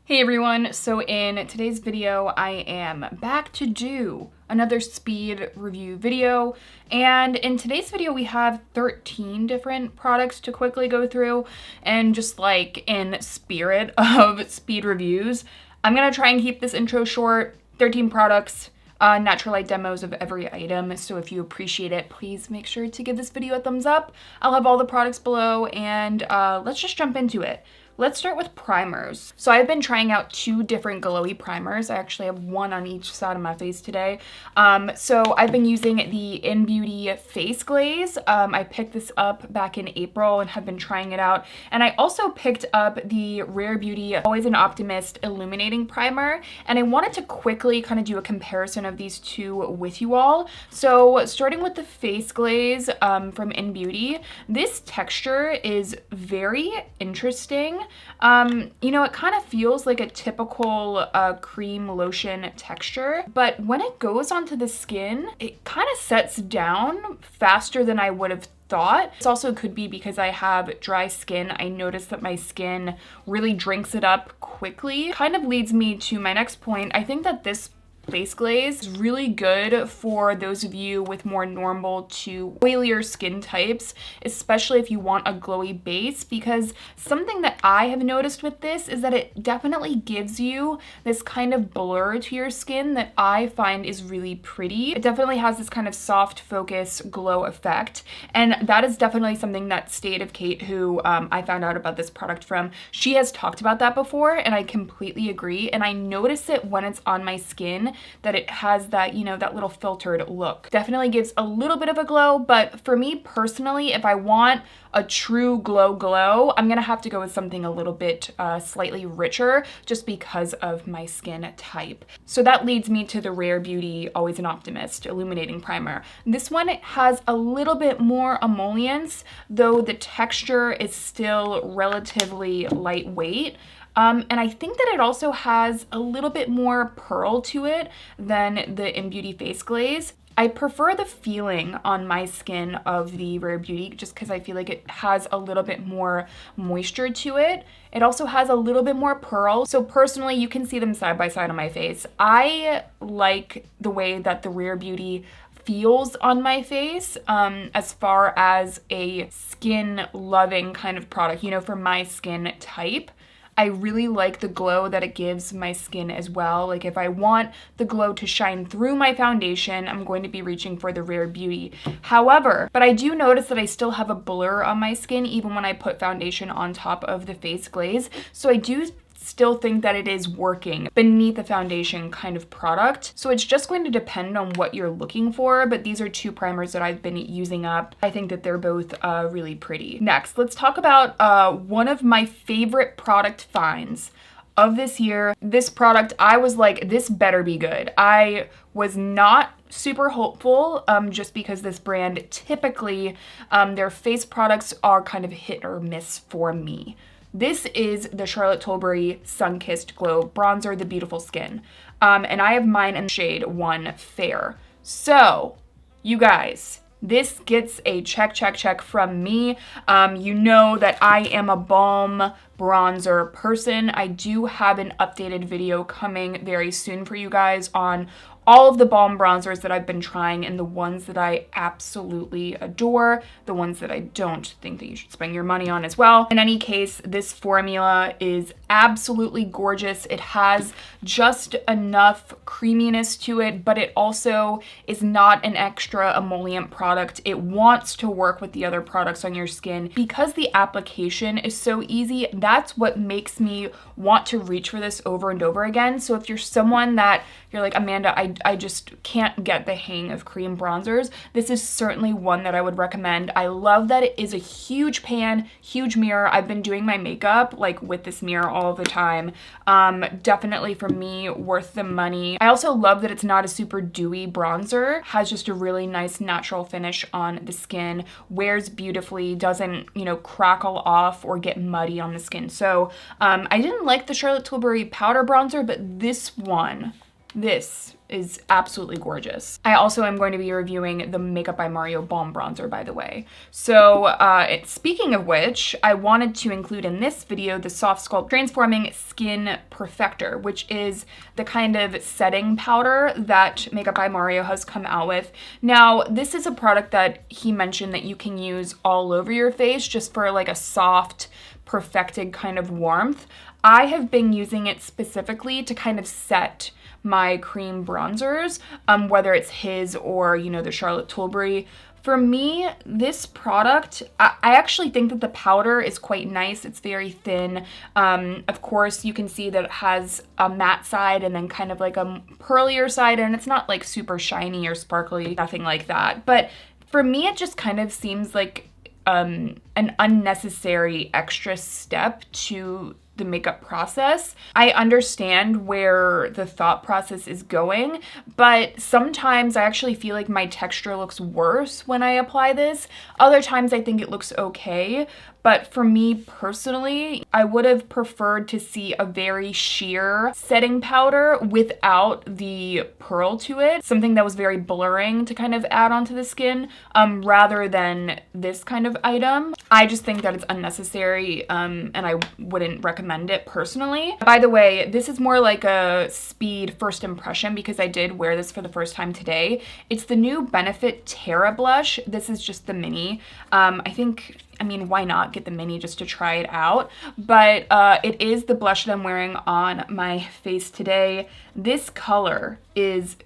Hey everyone, so in today's video I am back to do another speed review video, and in today's video we have 13 different products to quickly go through, and just like in spirit of speed reviews, I'm gonna try and keep this intro short. 13 products, natural light demos of every item, so if you appreciate it, please make sure to give this video a thumbs up. I'll have all the products below, and let's just jump into it. Let's start with primers. So I've been trying out two different glowy primers. I actually have one on each side of my face today. So I've been using the Innbeauty Face Glaze. I picked this up back in April and have been trying it out. And I also picked up the Rare Beauty Always an Optimist Illuminating Primer. And I wanted to quickly kind of do a comparison of these two with you all. So starting with the Face Glaze from Innbeauty, this texture is very interesting. You know, it kind of feels like a typical cream lotion texture, but when it goes onto the skin, it kind of sets down faster than I would have thought. This also could be because I have dry skin. I noticed that my skin really drinks it up quickly. Kind of leads me to my next point. I think that this face glaze is really good for those of you with more normal to oilier skin types, especially if you want a glowy base, because something that I have noticed with this is that it definitely gives you this kind of blur to your skin that I find is really pretty. It definitely has this kind of soft focus glow effect, and that is definitely something that State of Kate, who I found out about this product from, she has talked about that before, and I completely agree. And I notice it when it's on my skin that it has that, you know, that little filtered look. Definitely gives a little bit of a glow, but for me personally, if I want a true glow, I'm gonna have to go with something a little bit slightly richer just because of my skin type. So that leads me to the Rare Beauty Always an Optimist Illuminating Primer. This one has a little bit more emollients, though the texture is still relatively lightweight. And I think that it also has a little bit more pearl to it than the Innbeauty Face Glaze. I prefer the feeling on my skin of the Rare Beauty just because I feel like it has a little bit more moisture to it. It also has a little bit more pearl. So personally, you can see them side by side on my face. I like the way that the Rare Beauty feels on my face as far as a skin loving kind of product, you know, for my skin type. I really like the glow that it gives my skin as well. Like if I want the glow to shine through my foundation, I'm going to be reaching for the Rare Beauty. However, but I do notice that I still have a blur on my skin even when I put foundation on top of the face glaze. So I do still think that it is working beneath the foundation kind of product. So it's just going to depend on what you're looking for, but these are two primers that I've been using up. I think that they're both really pretty. Next, let's talk about one of my favorite product finds of this year. This product, I was like, this better be good. I was not super hopeful just because this brand typically, their face products are kind of hit or miss for me. This is the Charlotte Tilbury Sun-Kissed Glow Bronzer, The Beautiful Skin. And I have mine in shade 1 Fair. So, you guys, this gets a check from me. You know that I am a balm bronzer person. I do have an updated video coming very soon for you guys on all of the balm bronzers that I've been trying and the ones that I absolutely adore, the ones that I don't think that you should spend your money on as well. In any case, this formula is absolutely gorgeous. It has just enough creaminess to it, but it also is not an extra emollient product. It wants to work with the other products on your skin. Because the application is so easy, that's what makes me want to reach for this over and over again. So if you're someone that you're like, Amanda, I just can't get the hang of cream bronzers, this is certainly one that I would recommend. I love that it is a huge pan, huge mirror. I've been doing my makeup like with this mirror all the time. Definitely for me, worth the money. I also love that it's not a super dewy bronzer, has just a really nice natural finish on the skin, wears beautifully, doesn't, you know, crackle off or get muddy on the skin. So I didn't like the Charlotte Tilbury powder bronzer, but this one, this is absolutely gorgeous. I also am going to be reviewing the Makeup by Mario Balm Bronzer, by the way. So speaking of which, I wanted to include in this video the Soft Sculpt Transforming Skin Perfector, which is the kind of setting powder that Makeup by Mario has come out with. Now, this is a product that he mentioned that you can use all over your face just for like a soft, perfected kind of warmth. I have been using it specifically to kind of set my cream bronzers, whether it's his or, you know, the Charlotte Tilbury. For me, this product, I actually think that the powder is quite nice. It's very thin. Of course, you can see that it has a matte side and then kind of like a pearlier side, and it's not like super shiny or sparkly, nothing like that. But for me, it just kind of seems like an unnecessary extra step to the makeup process. I understand where the thought process is going, but sometimes I actually feel like my texture looks worse when I apply this. Other times I think it looks okay, but for me personally, I would have preferred to see a very sheer setting powder without the pearl to it, something that was very blurring to kind of add onto the skin, rather than this kind of item. I just think that it's unnecessary, and I wouldn't recommend it personally. By the way, this is more like a speed first impression because I did wear this for the first time today. It's the new Benefit Terra blush. This is just the mini. I mean, why not get the mini just to try it out? But it is the blush that I'm wearing on my face today. This color is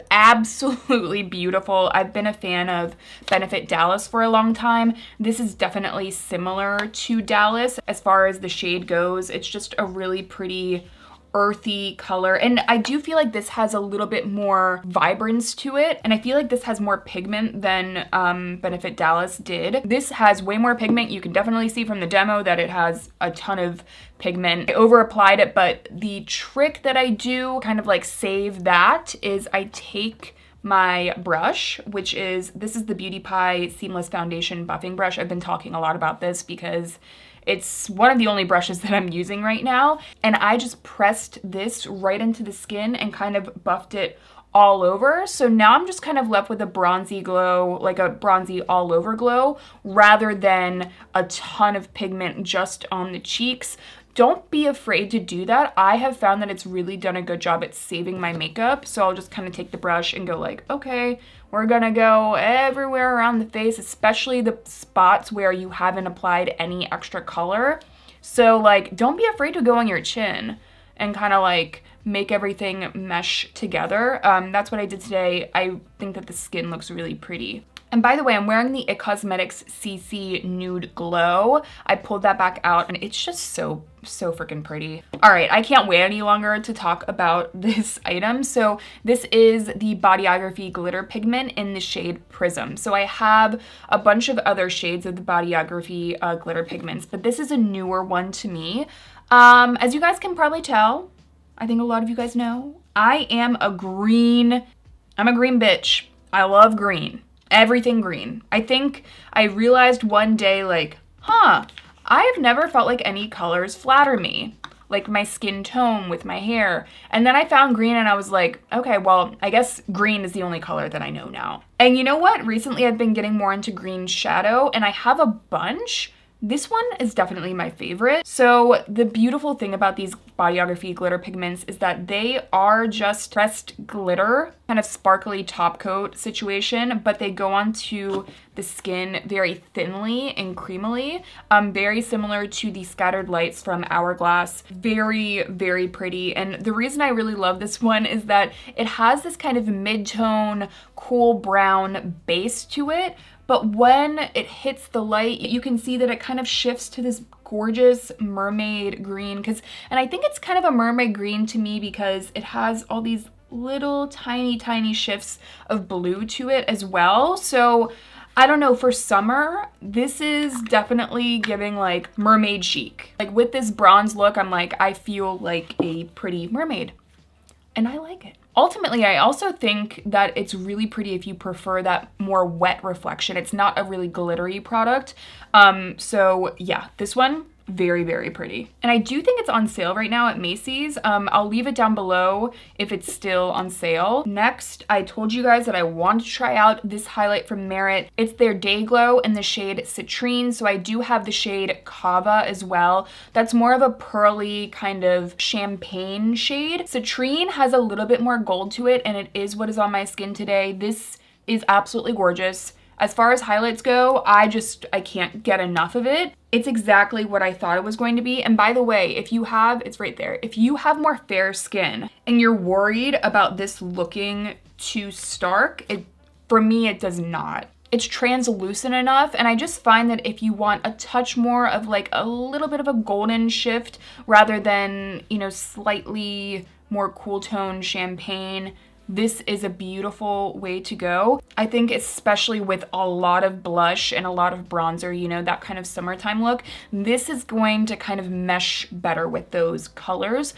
absolutely beautiful. I've been a fan of Benefit Dallas for a long time. This is definitely similar to Dallas as far as the shade goes. It's just a really pretty earthy color, and I do feel like this has a little bit more vibrance to it, and I feel like this has more pigment than Benefit Dallas did. This has way more pigment. You can definitely see from the demo that it has a ton of pigment. I over applied it, but the trick that I do kind of like save that is I take my brush, which is, this is the Beautypie Seamless Foundation Buffing Brush. I've been talking a lot about this because it's one of the only brushes that I'm using right now, and I just pressed this right into the skin and kind of buffed it all over. So now I'm just kind of left with a bronzy glow, like a bronzy all over glow, rather than a ton of pigment just on the cheeks. Don't be afraid to do that. I have found that it's really done a good job at saving my makeup. So I'll just kind of take the brush and go like, okay, we're gonna go everywhere around the face, especially the spots where you haven't applied any extra color. So like, don't be afraid to go on your chin and kind of like make everything mesh together. That's what I did today. I think that the skin looks really pretty. And by the way, I'm wearing the IT Cosmetics CC Nude Glow. I pulled that back out and it's just so freaking pretty. All right, I can't wait any longer to talk about this item. So this is the Bodyography Glitter Pigment in the shade Prism. So I have a bunch of other shades of the Bodyography glitter pigments, but this is a newer one to me. As you guys can probably tell, I think a lot of you guys know, I'm a green bitch. I love green. Everything green. I think I realized one day like, I have never felt like any colors flatter me, like my skin tone with my hair. And then I found green and I was like, okay, well, I guess green is the only color that I know now. And you know what? Recently I've been getting more into green shadow and I have a bunch. This one is definitely my favorite. So the beautiful thing about these Bodyography glitter pigments is that they are just pressed glitter, kind of sparkly top coat situation, but they go onto the skin very thinly and creamily, very similar to the Scattered Lights from Hourglass. Very, very pretty. And the reason I really love this one is that it has this kind of mid-tone, cool brown base to it, but when it hits the light, you can see that it kind of shifts to this gorgeous mermaid green, and I think it's kind of a mermaid green to me because it has all these little tiny shifts of blue to it as well. So I don't know, for summer, this is definitely giving like mermaid chic. Like with this bronze look, I'm like, I feel like a pretty mermaid and I like it. Ultimately, I also think that it's really pretty if you prefer that more wet reflection. It's not a really glittery product. So yeah, this one, very, very pretty. And I do think it's on sale right now at Macy's. I'll leave it down below if it's still on sale. Next, I told you guys that I wanted to try out this highlight from Merit. It's their Day Glow in the shade Citrine. So I do have the shade Kava as well. That's more of a pearly kind of champagne shade. Citrine has a little bit more gold to it, and it is what is on my skin today. This is absolutely gorgeous. As far as highlights go, I can't get enough of it. It's exactly what I thought it was going to be. And by the way, if you have, it's right there. If you have more fair skin and you're worried about this looking too stark, for me, it does not. It's translucent enough, and I just find that if you want a touch more of like a little bit of a golden shift rather than, you know, slightly more cool tone champagne, this is a beautiful way to go. I think especially with a lot of blush and a lot of bronzer, you know, that kind of summertime look, this is going to kind of mesh better with those colors.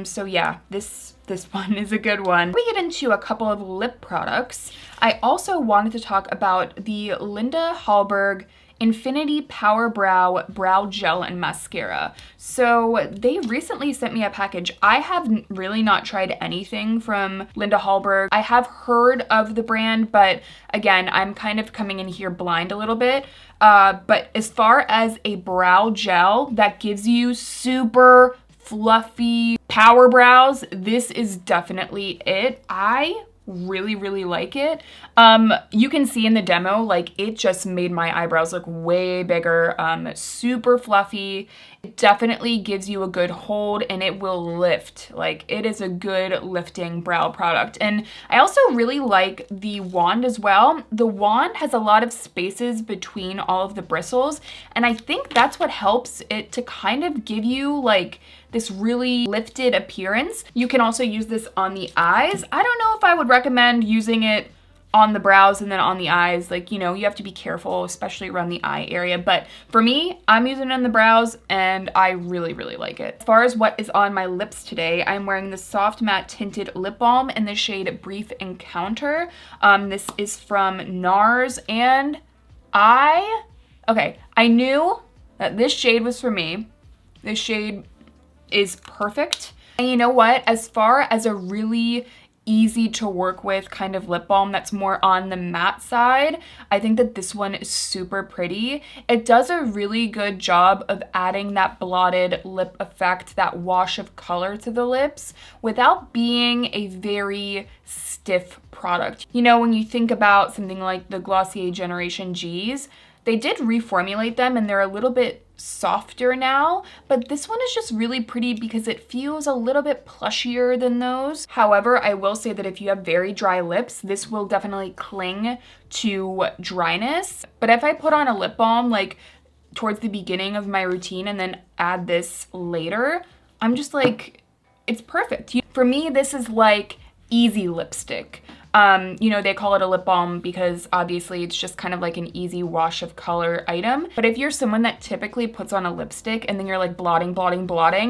So yeah, this one is a good one. We get into a couple of lip products. I also wanted to talk about the Linda Halberg Infinity Power Brow Gel and Mascara. So they recently sent me a package. I have really not tried anything from Linda Halberg. I have heard of the brand, but again, I'm kind of coming in here blind a little bit. But as far as a brow gel that gives you super fluffy power brows, this is definitely it. I really, really like it. You can see in the demo, like it just made my eyebrows look way bigger, super fluffy. It definitely gives you a good hold and it will lift. Like it is a good lifting brow product. And I also really like the wand as well. The wand has a lot of spaces between all of the bristles, and I think that's what helps it to kind of give you like this really lifted appearance. You can also use this on the eyes. I don't know if I would recommend using it on the brows and then on the eyes. Like, you know, you have to be careful, especially around the eye area. But for me, I'm using it on the brows and I really, really like it. As far as what is on my lips today, I'm wearing the Soft Matte Tinted Lip Balm in the shade Brief Encounter. This is from NARS, and I knew that this shade was for me. This shade is perfect. And you know what? As far as a really easy to work with kind of lip balm that's more on the matte side, I think that this one is super pretty. It does a really good job of adding that blotted lip effect, that wash of color to the lips without being a very stiff product. You know, when you think about something like the Glossier Generation Gs, they did reformulate them and they're a little bit softer now, but this one is just really pretty because it feels a little bit plushier than those. However, I will say that if you have very dry lips, this will definitely cling to dryness. But if I put on a lip balm like towards the beginning of my routine and then add this later, I'm just like, it's perfect. For me, this is like easy lipstick. You know, they call it a lip balm because obviously it's just kind of like an easy wash of color item. But if you're someone that typically puts on a lipstick and then you're like blotting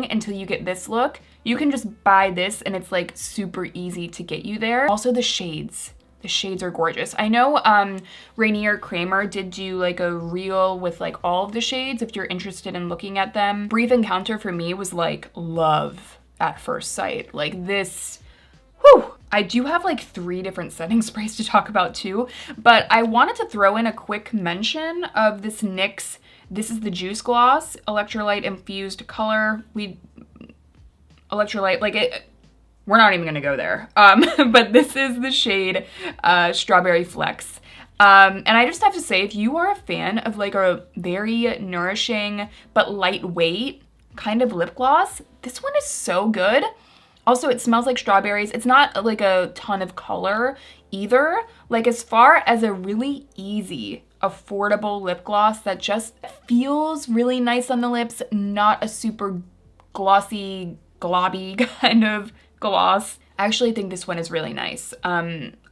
until you get this look, you can just buy this and it's like super easy to get you there. Also the shades. The shades are gorgeous. I know Rainier Kramer did do like a reel with like all of the shades if you're interested in looking at them. Brief Encounter for me was like love at first sight. Like this, whew. I do have like 3 different setting sprays to talk about too, but I wanted to throw in a quick mention of this NYX, this is the Juice Gloss, Electrolyte Infused Color. Electrolyte, like it, we're not even gonna go there. But this is the shade Strawberry Flex. And I just have to say, if you are a fan of like a very nourishing but lightweight kind of lip gloss, this one is so good. Also, it smells like strawberries. It's not like a ton of color either. Like as far as a really easy, affordable lip gloss that just feels really nice on the lips, not a super glossy, globby kind of gloss. I actually think this one is really nice.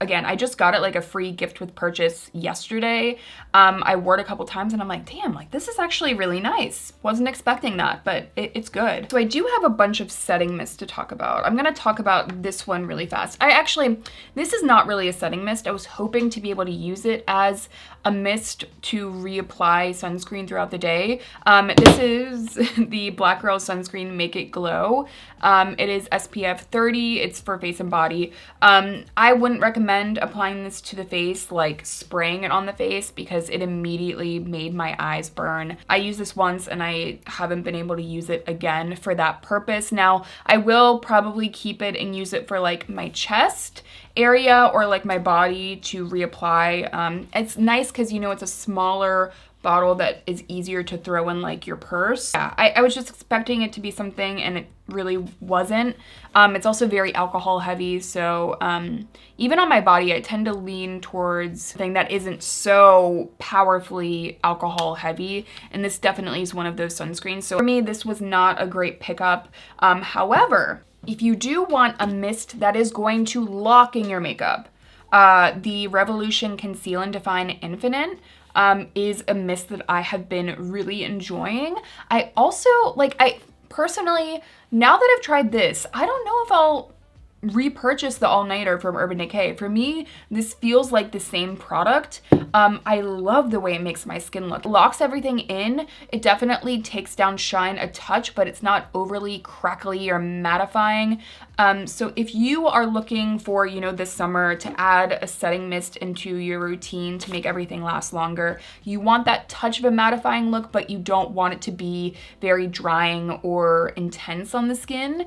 Again, I just got it like a free gift with purchase yesterday. I wore it a couple times and I'm like, damn, like this is actually really nice. Wasn't expecting that, but it's good. So I do have a bunch of setting mist to talk about. I'm gonna talk about this one really fast. This is not really a setting mist. I was hoping to be able to use it as a mist to reapply sunscreen throughout the day. This is the Black Girl Sunscreen Make It Glow. It is SPF 30. It's for face and body. I wouldn't recommend applying this to the face, like spraying it on the face, because it immediately made my eyes burn. I used this once and I haven't been able to use it again for that purpose. Now, I will probably keep it and use it for like my chest area or like my body to reapply. It's nice because, you know, it's a smaller bottle that is easier to throw in like your purse. Yeah, I was just expecting it to be something and it really wasn't. It's also very alcohol heavy, so even on my body I tend to lean towards something that isn't so powerfully alcohol heavy, and this definitely is one of those sunscreens. So for me, this was not a great pickup. However, if you do want a mist that is going to lock in your makeup, the Revolution Conceal and Define Infinite is a mist that I have been really enjoying. I personally, now that I've tried this, I don't know if I'll repurchase the all-nighter from Urban Decay. For me, this feels like the same product. I love the way it makes my skin look. It locks everything in. It definitely takes down shine a touch, but it's not overly crackly or mattifying. So if you are looking for, you know, this summer to add a setting mist into your routine to make everything last longer, you want that touch of a mattifying look, but you don't want it to be very drying or intense on the skin,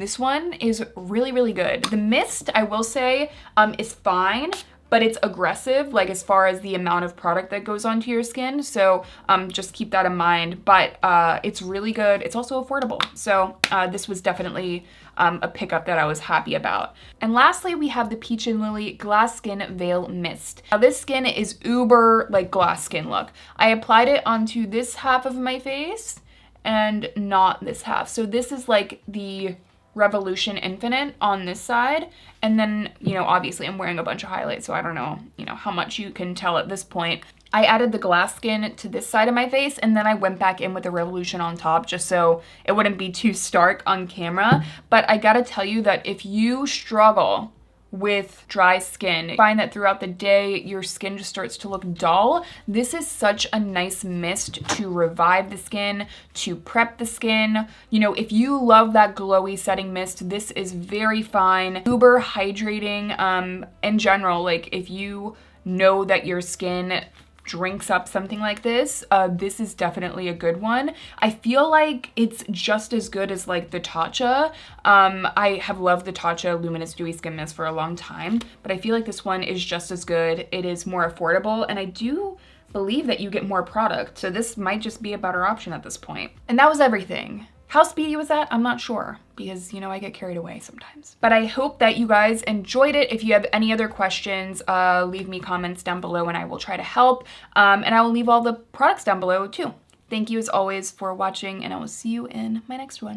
this one is really, really good. The mist, I will say, is fine, but it's aggressive, like as far as the amount of product that goes onto your skin. So just keep that in mind, but it's really good. It's also affordable. So this was definitely a pickup that I was happy about. And lastly, we have the Peach and Lily Glass Skin Veil Mist. Now this skin is uber like glass skin look. I applied it onto this half of my face and not this half. So this is like the Revolution Infinite on this side, and then, you know, obviously I'm wearing a bunch of highlights, so I don't know, you know, how much you can tell at this point. I added the glass skin to this side of my face, and then I went back in with the Revolution on top just so it wouldn't be too stark on camera. But I gotta tell you that if you struggle with dry skin, find that throughout the day your skin just starts to look dull, this is such a nice mist to revive the skin, to prep the skin. You know, if you love that glowy setting mist, this is very fine. Uber hydrating in general. Like if you know that your skin drinks up something like this, this is definitely a good one. I feel like it's just as good as like the Tatcha. I have loved the Tatcha Luminous Dewy Skin Mist for a long time, but I feel like this one is just as good. It is more affordable, and I do believe that you get more product, so this might just be a better option at this point. And that was everything. How speedy was that? I'm not sure, because, you know, I get carried away sometimes. But I hope that you guys enjoyed it. If you have any other questions, leave me comments down below and I will try to help. And I will leave all the products down below too. Thank you as always for watching, and I will see you in my next one.